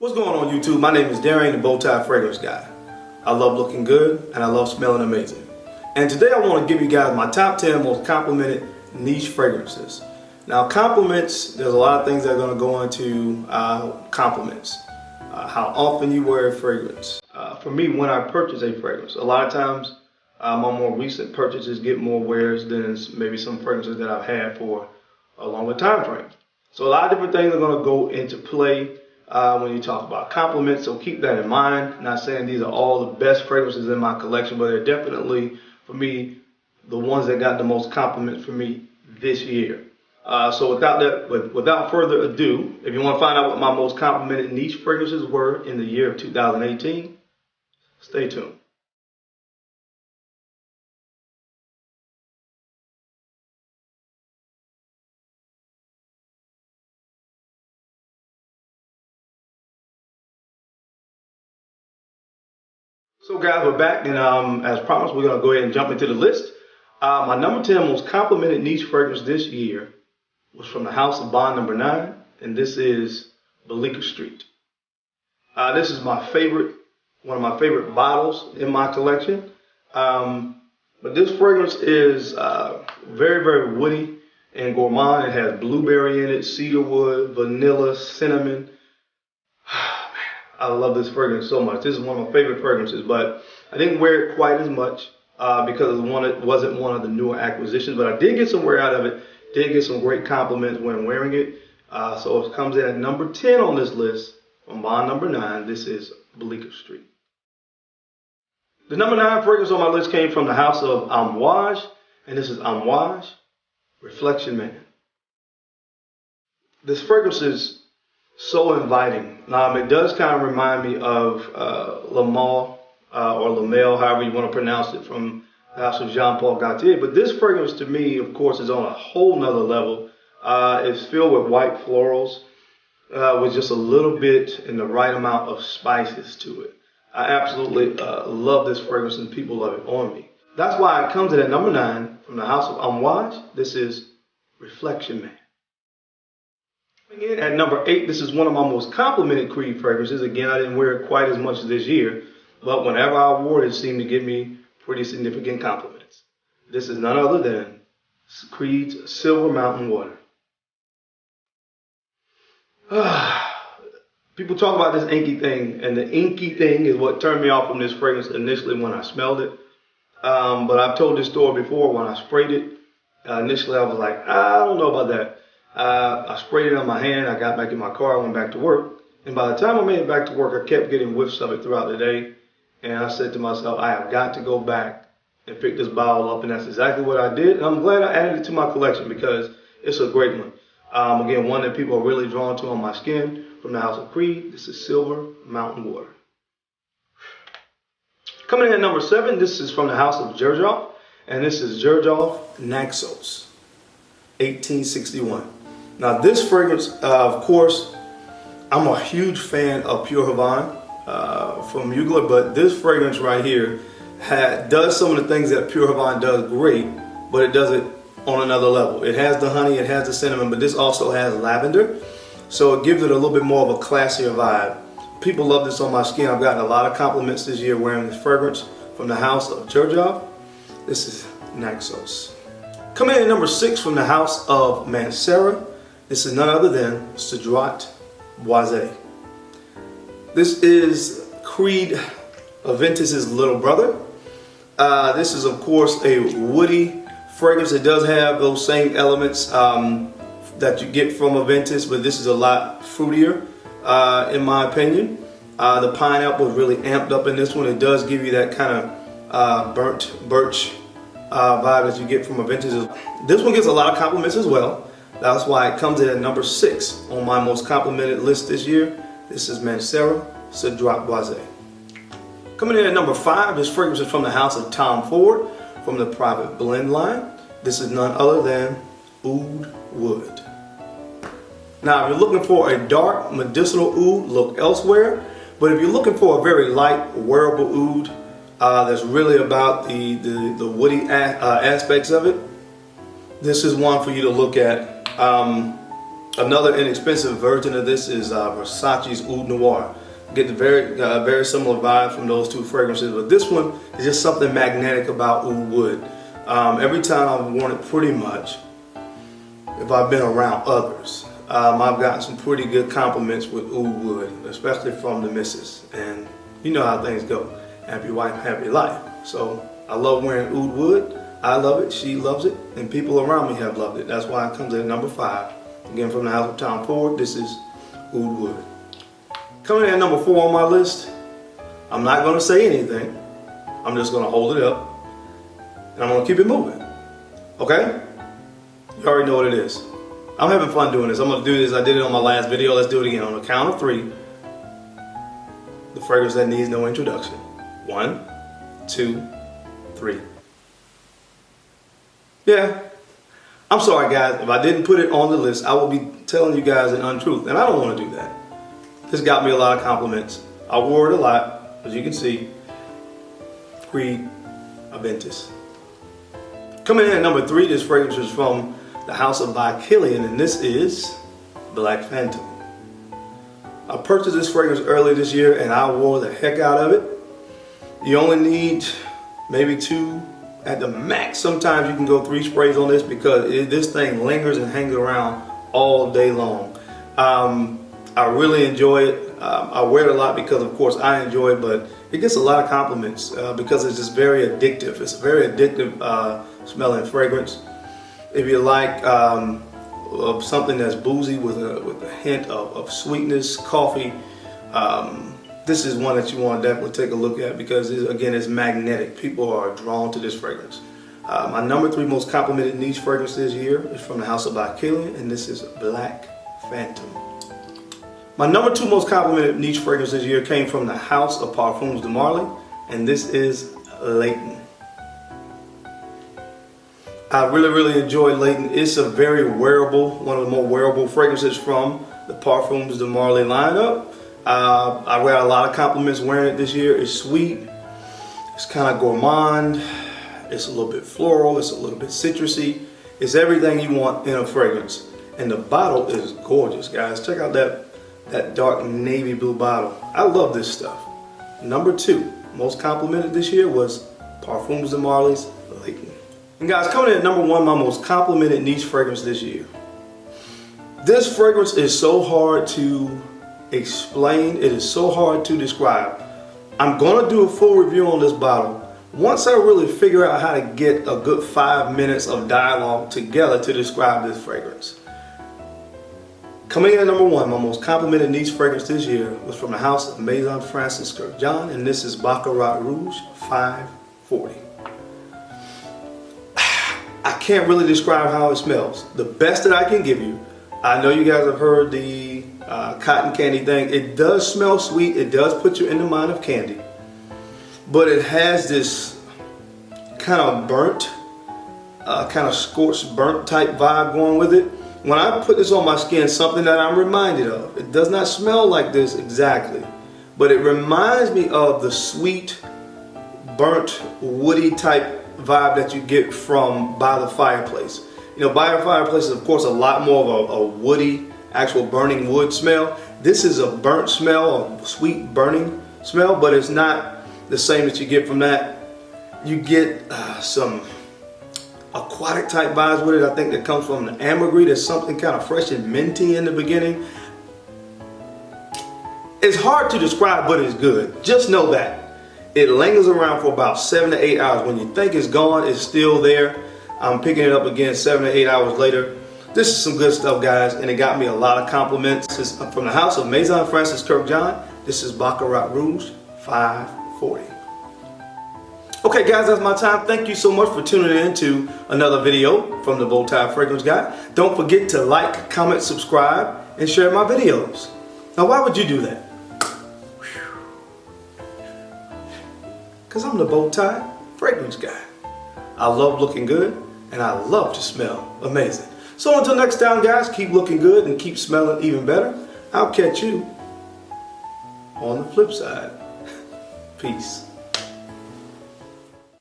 What's going on YouTube? My name is Darian, the Bowtie Fragrance Guy. I love looking good and I love smelling amazing. And today I want to give you guys my top 10 most complimented niche fragrances. Now compliments, there's a lot of things that are going to go into compliments. How often you wear a fragrance. For me, when I purchase a fragrance, a lot of times my more recent purchases get more wears than maybe some fragrances that I've had for a longer time frame. So a lot of different things are going to go into play when you talk about compliments, so keep that in mind. Not saying these are all the best fragrances in my collection, but they're definitely, for me, the ones that got the most compliments for me this year. So without further ado, if you want to find out what my most complimented niche fragrances were in the year of 2018, stay tuned. So guys, we're back, and as promised, we're going to go ahead and jump into the list. My number 10 most complimented niche fragrance this year was from the House of Bond number 9, and this is Bleecker Street. This is my favorite, one of my favorite bottles in my collection. But this fragrance is very, very woody and gourmand. It has blueberry in it, cedarwood, vanilla, cinnamon. I love this fragrance so much. This is one of my favorite fragrances, but I didn't wear it quite as much because it wasn't one of the newer acquisitions, but I did get some wear out of it, did get some great compliments when wearing it. So it comes in at number 10 on this list from Bond number 9. This is Bleecker Street. The number 9 fragrance on my list came from the House of Amouage, and this is Amouage Reflection Man. This fragrance is so inviting. It does kind of remind me of La Male or La Male, however you want to pronounce it, from the House of Jean Paul Gaultier. But this fragrance to me, of course, is on a whole nother level. It's filled with white florals with just a little bit and the right amount of spices to it. I absolutely love this fragrance and people love it on me. That's why it comes in at number 9 from the House of Amouage. This is Reflection Man. Again, at number 8, this is one of my most complimented Creed fragrances. Again, I didn't wear it quite as much this year, but whenever I wore it, it seemed to give me pretty significant compliments. This is none other than Creed's Silver Mountain Water. People talk about this inky thing, and the inky thing is what turned me off from this fragrance initially when I smelled it. But I've told this story before. When I sprayed it, initially I was like, I don't know about that. I sprayed it on my hand. I got back in my car. I went back to work. And by the time I made it back to work, I kept getting whiffs of it throughout the day. And I said to myself, I have got to go back and pick this bottle up. And that's exactly what I did. And I'm glad I added it to my collection because it's a great one. Again, one that people are really drawn to on my skin from the House of Creed. This is Silver Mountain Water. Coming in at number 7, this is from the House of Xerjoff. And this is Xerjoff Naxos 1861. Now this fragrance, of course, I'm a huge fan of Pure Havane from Mugler, but this fragrance right here does some of the things that Pure Havane does great, but it does it on another level. It has the honey, it has the cinnamon, but this also has lavender, so it gives it a little bit more of a classier vibe. People love this on my skin. I've gotten a lot of compliments this year wearing this fragrance from the House of Xerjoff. This is Naxos. Coming in at number 6 from the House of Mancera. This is none other than Cedrat Boisé. This is Creed Aventus' little brother. This is, of course, a woody fragrance. It does have those same elements that you get from Aventus, but this is a lot fruitier, in my opinion. The pineapple is really amped up in this one. It does give you that kind of burnt birch vibe that you get from Aventus. This one gets a lot of compliments as well. That's why it comes in at number 6 on my most complimented list this year. This is Mancera Cedrat Boisé. Coming in at number 5, this fragrance is from the House of Tom Ford from the Private Blend line. This is none other than Oud Wood. Now, if you're looking for a dark medicinal oud, look elsewhere. But if you're looking for a very light, wearable oud that's really about the woody aspects of it, this is one for you to look at. Another inexpensive version of this is Versace's Oud Noir. Get the very similar vibe from those two fragrances, but this one is just something magnetic about oud wood. Every time I've worn it, pretty much, if I've been around others, I've gotten some pretty good compliments with oud wood, especially from the missus. And you know how things go. Happy wife, happy life. So I love wearing oud wood. I love it, she loves it, and people around me have loved it. That's why it comes at number 5. Again, from the House of Tom Ford, this is oud wood. Coming in at number 4 on my list, I'm not going to say anything. I'm just going to hold it up, and I'm going to keep it moving. Okay? You already know what it is. I'm having fun doing this. I'm going to do this. I did it on my last video. Let's do it again. On the count of 3, the fragrance that needs no introduction. 1, 2, 3. Yeah. I'm sorry, guys. If I didn't put it on the list, I will be telling you guys an untruth, and I don't want to do that. This got me a lot of compliments. I wore it a lot, as you can see. Creed Aventus. Coming in at number 3, this fragrance is from the House of By Kilian, and this is Black Phantom. I purchased this fragrance earlier this year, and I wore the heck out of it. You only need maybe 2 at the max. Sometimes you can go 3 sprays on this because this thing lingers and hangs around all day long. I really enjoy it. I wear it a lot because, of course, I enjoy it, but it gets a lot of compliments because it's just very addictive. It's a very addictive smelling fragrance. If you like something that's boozy with a hint of sweetness, coffee, this is one that you want to definitely take a look at because, again, it's magnetic. People are drawn to this fragrance. My number 3 most complimented niche fragrance this year is from the House of By Kilian, and this is Black Phantom. My number 2 most complimented niche fragrance this year came from the House of Parfums de Marly, and this is Layton. I really enjoy Layton. It's a very wearable, one of the more wearable fragrances from the Parfums de Marly lineup. I got a lot of compliments wearing it this year. It's sweet, it's kind of gourmand, it's a little bit floral, it's a little bit citrusy. It's everything you want in a fragrance. And the bottle is gorgeous, guys. Check out that dark navy blue bottle. I love this stuff. Number 2 most complimented this year was Parfums de Marly's Layton. And guys, coming in at number 1, my most complimented niche fragrance this year. This fragrance is so hard to explain. It is so hard to describe. I'm going to do a full review on this bottle once I really figure out how to get a good 5 minutes of dialogue together to describe this fragrance. Coming in at number 1, my most complimented niche fragrance this year was from the House of Maison Francis Kurkdjian, and this is Baccarat Rouge 540. I can't really describe how it smells. The best that I can give you, I know you guys have heard the cotton candy thing. It does smell sweet. It does put you in the mind of candy. But it has this kind of burnt, kind of scorched burnt type vibe going with it. When I put this on my skin, something that I'm reminded of, it does not smell like this exactly, but it reminds me of the sweet, burnt, woody type vibe that you get from By the Fireplace. You know, By the Fireplace is, of course, a lot more of a woody, actual burning wood smell. This is a burnt smell, a sweet burning smell, but it's not the same that you get from that. You get some aquatic type vibes with it. I think that comes from the ambergris. There's something kind of fresh and minty in the beginning. It's hard to describe, but it's good. Just know that it lingers around for about 7 to 8 hours. When you think it's gone, it's still there. I'm picking it up again 7 to 8 hours later. This is some good stuff, guys, and it got me a lot of compliments. This is from the House of Maison Francis Kurkdjian. This is Baccarat Rouge 540. Okay, guys, that's my time. Thank you so much for tuning in to another video from the Bowtie Fragrance Guy. Don't forget to like, comment, subscribe, and share my videos. Now, why would you do that? Because I'm the Bowtie Fragrance Guy. I love looking good, and I love to smell amazing. So until next time, guys, keep looking good and keep smelling even better. I'll catch you on the flip side. Peace.